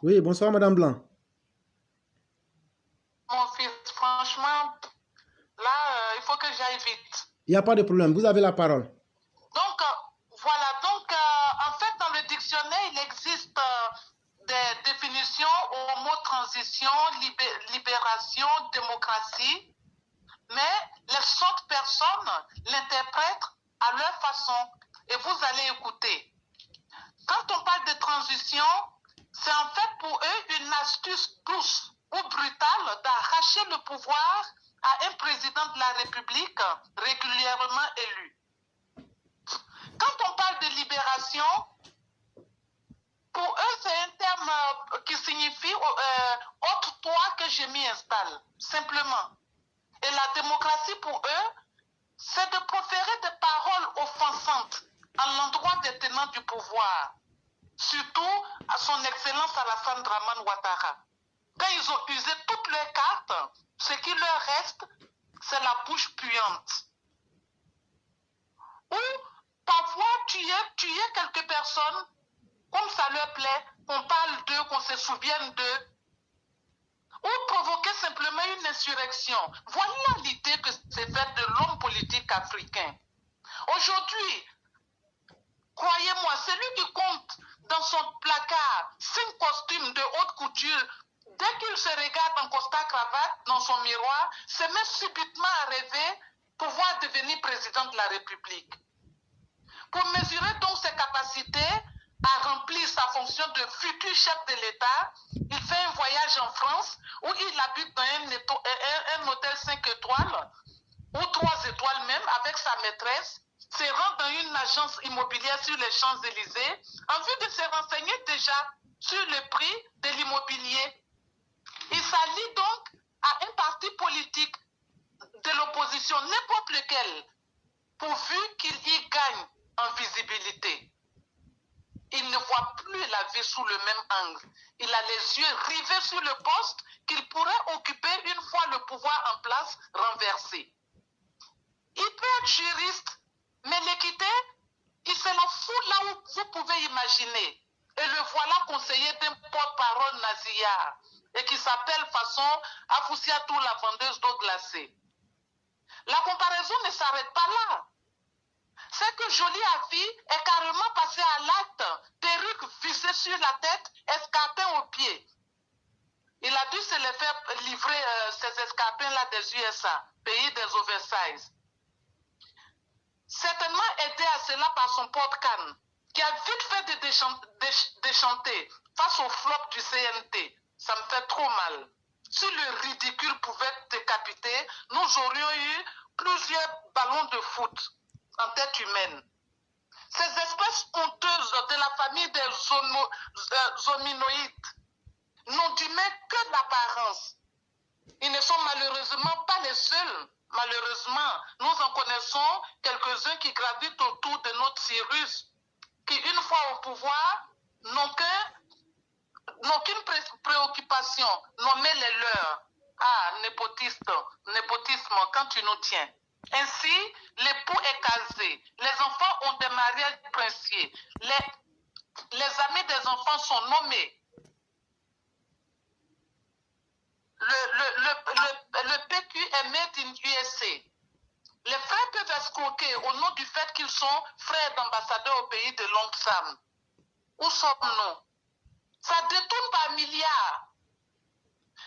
Oui, bonsoir Madame Blanc. Mon fils, franchement, là, il faut que j'aille vite. Il n'y a pas de problème, vous avez la parole. Donc, voilà. Donc, en fait, dans le dictionnaire, il existe des définitions au mot transition, libération, démocratie, mais les autres personnes l'interprètent à leur façon. Et vous allez écouter. Quand on parle de transition, c'est en fait pour eux une astuce douce ou brutale d'arracher le pouvoir à un président de la République régulièrement élu. Quand on parle de libération, pour eux, c'est un terme qui signifie ôte-toi que je m'y installe, simplement. Et la démocratie, pour eux, c'est de proférer des paroles offensantes à l'endroit des tenants du pouvoir, surtout à son excellence Alassane Draman Ouattara. Quand ils ont usé toutes leurs cartes, ce qui leur reste, c'est la bouche puante. Ou parfois tuer quelques personnes, comme ça leur plaît, qu'on parle d'eux, qu'on se souvienne d'eux, ou provoquer simplement une insurrection. Voilà l'idée que c'est faite de l'homme politique africain. Aujourd'hui, croyez-moi, celui qui compte dans son placard 5 costumes de haute couture, dès qu'il se regarde en costard-cravate dans son miroir, se met subitement à rêver pouvoir devenir président de la République. Pour mesurer donc ses capacités à remplir sa fonction de futur chef de l'État, il fait un voyage en France où il habite dans un hôtel 5 étoiles ou 3 étoiles même avec sa maîtresse, se rend dans une agence immobilière sur les Champs-Élysées en vue de se renseigner déjà sur le prix de l'immobilier. Il s'allie donc à un parti politique de l'opposition, n'importe lequel, pourvu qu'il y gagne en visibilité. Il ne voit plus la vie sous le même angle. Il a les yeux rivés sur le poste qu'il pourrait occuper une fois le pouvoir en place renversé. Il peut être juriste, mais l'équité, il se la fout là où vous pouvez imaginer. Et le voilà conseiller d'un porte-parole nasillard et qui s'appelle façon Afoussiatou, la vendeuse d'eau glacée. La comparaison ne s'arrête pas là. C'est que Joly Afi est carrément passé à l'acte, perruque vissée sur la tête, escarpin aux pieds. Il a dû se les faire livrer ces escarpins-là des USA, pays des oversize. Certainement aidé à cela par son porte-canne, qui a vite fait de déchanter face au flop du CNT. Ça me fait trop mal. Si le ridicule pouvait décapiter, nous aurions eu plusieurs ballons de foot en tête humaine. Ces espèces honteuses de la famille des hominoïdes n'ont d'humain que de l'apparence. Ils ne sont malheureusement pas les seuls. Malheureusement, nous en connaissons quelques-uns qui gravitent autour de notre Cyrus, qui, une fois au pouvoir, n'ont qu'une préoccupation, nommer les leurs. Ah, népotisme, quand tu nous tiens. Ainsi, l'époux est casé, les enfants ont des mariages princiers, les amis des enfants sont nommés. Le PQ est made in USA. Les frères peuvent escroquer au nom du fait qu'ils sont frères d'ambassadeurs au pays de longue Sam. Où sommes-nous? Ça détourne par milliards.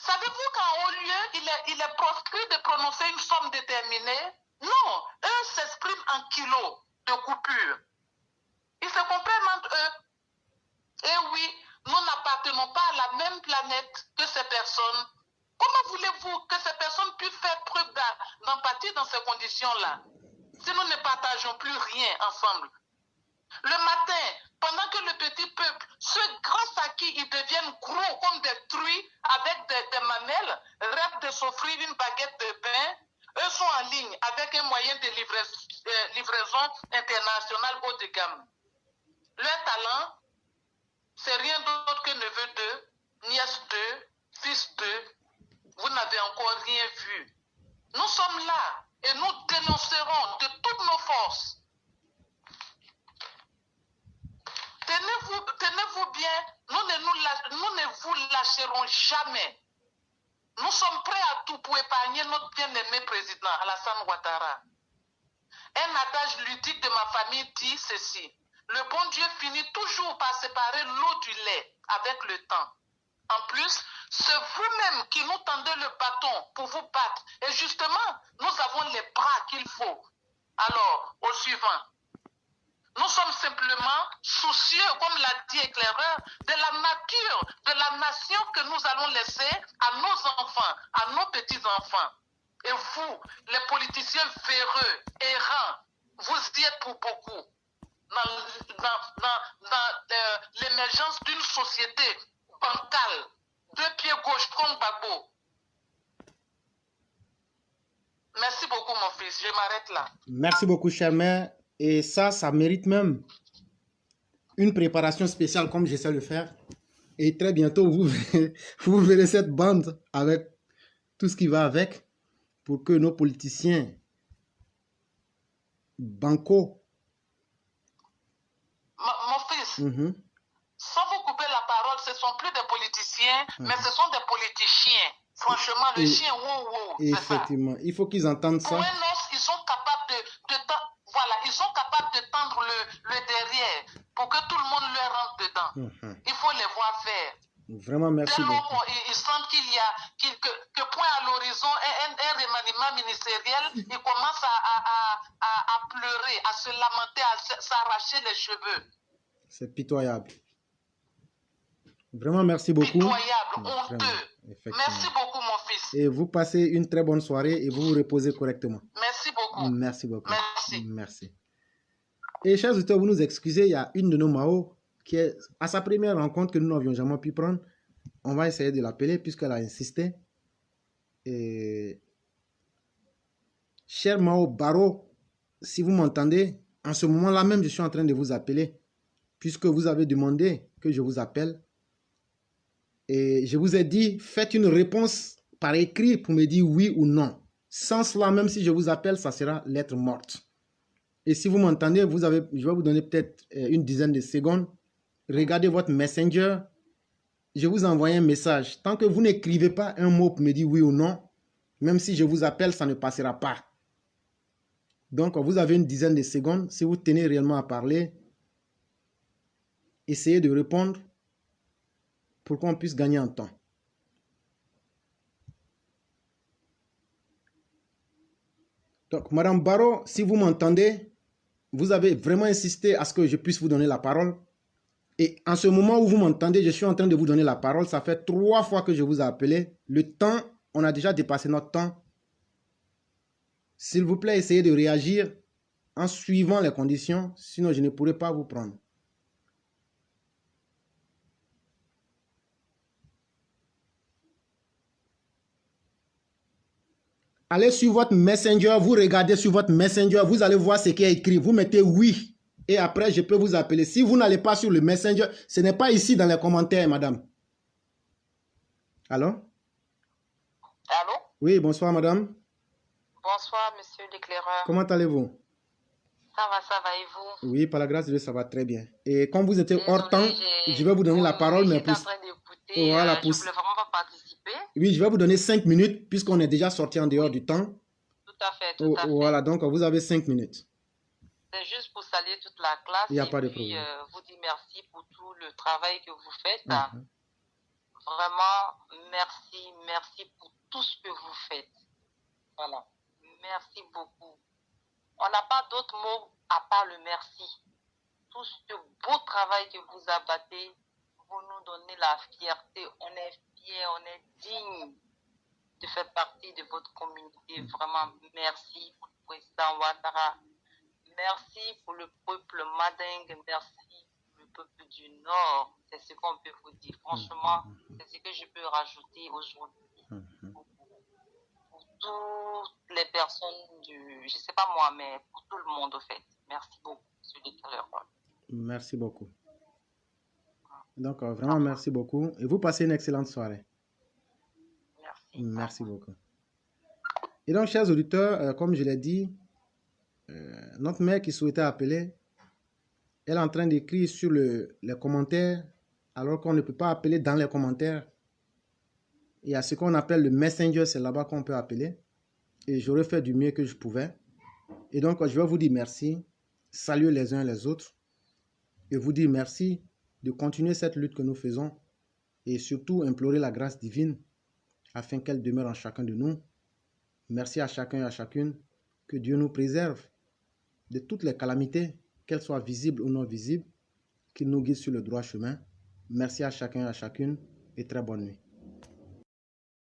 Savez-vous qu'en haut lieu, il est proscrit de prononcer une somme déterminée? Non, eux s'expriment en kilos de coupures. Ils se comprennent entre eux. Et oui, nous n'appartenons pas à la même planète que ces personnes. Comment voulez-vous que ces personnes puissent faire preuve d'empathie dans ces conditions-là, si nous ne partageons plus rien ensemble? Le matin, pendant que le petit peuple, ceux grâce à qui ils deviennent gros comme des truies avec des mamelles, rêvent de s'offrir une baguette de pain, eux sont en ligne avec un moyen de livraison internationale haut de gamme. Leur talent, c'est rien d'autre que neveu d'eux, nièce d'eux, fils d'eux. Vous n'avez encore rien vu. Nous sommes là et nous dénoncerons de toutes nos forces. Tenez-vous bien, nous ne lâcherons jamais. Nous sommes prêts à tout pour épargner notre bien-aimé président Alassane Ouattara. Un adage ludique de ma famille dit ceci: le bon Dieu finit toujours par séparer l'eau du lait avec le temps. En plus, c'est vous-même qui nous tendez le bâton pour vous battre. Et justement, nous avons les bras qu'il faut. Alors, au suivant. Nous sommes simplement soucieux, comme l'a dit Éclaireur, de la nature de la nation que nous allons laisser à nos enfants, à nos petits-enfants. Et vous, les politiciens véreux, errants, vous y êtes pour beaucoup dans l'émergence d'une société bancale, deux pieds gauche comme Gbagbo. Merci beaucoup, mon fils. Je m'arrête là. Merci beaucoup, cher mère. Et ça mérite même une préparation spéciale comme j'essaie de le faire. Et très bientôt, vous verrez cette bande avec tout ce qui va avec pour que nos politiciens banco. Mon fils, sans vous couper la parole, ce ne sont plus des politiciens, mais ce sont des politiciens. Franchement, le chien, wow, effectivement, il faut qu'ils entendent ça. Pour un os, ils sont capables voilà, ils sont capables de tendre le derrière pour que tout le monde leur rentre dedans. Il faut les voir faire. Vraiment, merci beaucoup. Ils sentent qu'il y a que point à l'horizon, un remaniement ministériel, ils commencent à pleurer, à se lamenter, à s'arracher les cheveux. C'est pitoyable. Vraiment, merci beaucoup. Pitoyable, honteux. Merci beaucoup, mon fils. Et vous passez une très bonne soirée et vous vous reposez correctement. Merci beaucoup. Merci beaucoup. Merci. Merci. Et chers auditeurs, vous nous excusez, il y a une de nos Mao qui est à sa première rencontre que nous n'avions jamais pu prendre. On va essayer de l'appeler puisqu'elle a insisté. Et cher Mao Baro, si vous m'entendez, en ce moment-là même, je suis en train de vous appeler puisque vous avez demandé que je vous appelle. Et je vous ai dit, faites une réponse par écrit pour me dire oui ou non. Sans cela, même si je vous appelle, ça sera lettre morte. Et si vous m'entendez, je vais vous donner peut-être une dizaine de secondes. Regardez votre Messenger. Je vous envoie un message. Tant que vous n'écrivez pas un mot pour me dire oui ou non, même si je vous appelle, ça ne passera pas. Donc, vous avez une dizaine de secondes. Si vous tenez réellement à parler, essayez de répondre pour qu'on puisse gagner en temps. Donc, Madame Baro, si vous m'entendez, vous avez vraiment insisté à ce que je puisse vous donner la parole. Et en ce moment où vous m'entendez, je suis en train de vous donner la parole. Ça fait 3 fois que je vous ai appelé. Le temps, on a déjà dépassé notre temps. S'il vous plaît, essayez de réagir en suivant les conditions. Sinon, je ne pourrai pas vous prendre. Allez sur votre Messenger, vous regardez sur votre Messenger, vous allez voir ce qui est écrit. Vous mettez oui et après je peux vous appeler. Si vous n'allez pas sur le Messenger, ce n'est pas ici dans les commentaires, madame. Allô? Allô? Oui, bonsoir, madame. Bonsoir, monsieur l'éclaireur. Comment allez-vous? Ça va et vous? Oui, par la grâce de Dieu, ça va très bien. Et comme vous étiez hors temps, je vais vous donner la parole. Mais pour... en train d'écouter, voilà, je voulais vraiment pas participer. Oui, je vais vous donner 5 minutes puisqu'on est déjà sorti en dehors du temps. Tout à fait, tout à fait. Voilà, donc vous avez 5 minutes. C'est juste pour saluer toute la classe. Il n'y a pas de problème. Vous dire merci pour tout le travail que vous faites. Vraiment, merci pour tout ce que vous faites. Voilà, merci beaucoup. On n'a pas d'autre mot à part le merci. Tout ce beau travail que vous abattez, vous nous donnez la fierté. On est fiers, on est dignes de faire partie de votre communauté. Vraiment, merci pour le président Ouattara. Merci pour le peuple Mandingue. Merci pour le peuple du Nord. C'est ce qu'on peut vous dire. Franchement, c'est ce que je peux rajouter aujourd'hui. Pour toutes les personnes je ne sais pas moi, mais pour tout le monde, au fait. Merci beaucoup, celui qui a leur rôle. Merci beaucoup. Donc, vraiment, merci beaucoup. Et vous passez une excellente soirée. Merci. Merci beaucoup. Et donc, chers auditeurs, comme je l'ai dit, notre mère qui souhaitait appeler, elle est en train d'écrire sur les commentaires, alors qu'on ne peut pas appeler dans les commentaires. Il y a ce qu'on appelle le Messenger, c'est là-bas qu'on peut appeler. Et j'aurais fait du mieux que je pouvais. Et donc, je vais vous dire merci, saluer les uns les autres et vous dire merci de continuer cette lutte que nous faisons et surtout implorer la grâce divine afin qu'elle demeure en chacun de nous. Merci à chacun et à chacune. Que Dieu nous préserve de toutes les calamités, qu'elles soient visibles ou non visibles, qu'il nous guide sur le droit chemin. Merci à chacun et à chacune et très bonne nuit.